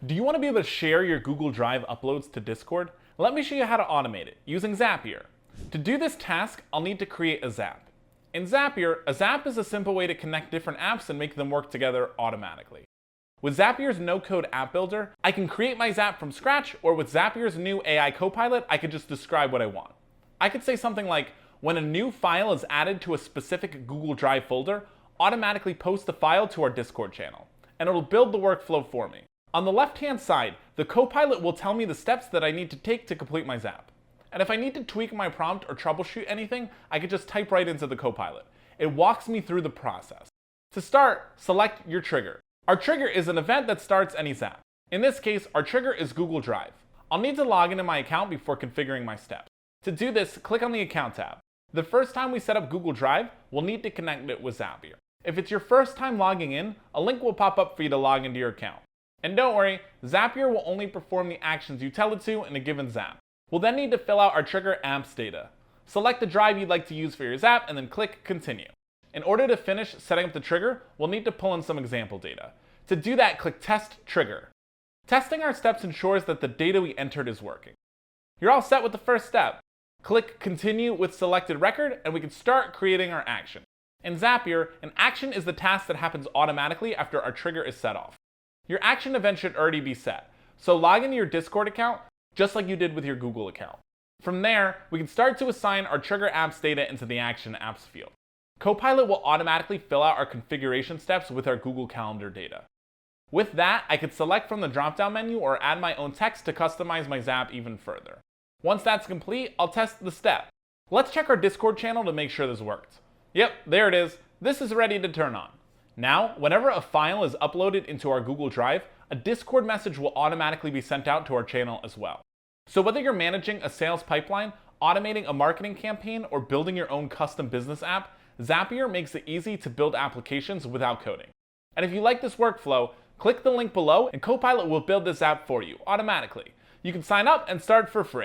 Do you want to be able to share your Google Drive uploads to Discord? Let me show you how to automate it using Zapier. To do this task, I'll need to create a Zap. In Zapier, a Zap is a simple way to connect different apps and make them work together automatically. With Zapier's no-code app builder, I can create my Zap from scratch, or with Zapier's new AI Copilot, I could just describe what I want. I could say something like, when a new file is added to a specific Google Drive folder, automatically post the file to our Discord channel, and it'll build the workflow for me. On the left-hand side, the Copilot will tell me the steps that I need to take to complete my Zap. And if I need to tweak my prompt or troubleshoot anything, I could just type right into the Copilot. It walks me through the process. To start, select your trigger. Our trigger is an event that starts any Zap. In this case, our trigger is Google Drive. I'll need to log into my account before configuring my steps. To do this, click on the Account tab. The first time we set up Google Drive, we'll need to connect it with Zapier. If it's your first time logging in, a link will pop up for you to log into your account. And don't worry, Zapier will only perform the actions you tell it to in a given Zap. We'll then need to fill out our trigger apps data. Select the drive you'd like to use for your Zap and then click Continue. In order to finish setting up the trigger, we'll need to pull in some example data. To do that, click Test Trigger. Testing our steps ensures that the data we entered is working. You're all set with the first step. Click Continue with selected record and we can start creating our action. In Zapier, an action is the task that happens automatically after our trigger is set off. Your action event should already be set, so log into your Discord account just like you did with your Google account. From there, we can start to assign our trigger apps data into the Action Apps field. Copilot will automatically fill out our configuration steps with our Google Calendar data. With that, I could select from the drop-down menu or add my own text to customize my Zap even further. Once that's complete, I'll test the step. Let's check our Discord channel to make sure this worked. Yep, there it is. This is ready to turn on. Now, whenever a file is uploaded into our Google Drive, a Discord message will automatically be sent out to our channel as well. So whether you're managing a sales pipeline, automating a marketing campaign, or building your own custom business app, Zapier makes it easy to build applications without coding. And if you like this workflow, click the link below and Copilot will build this app for you automatically. You can sign up and start for free.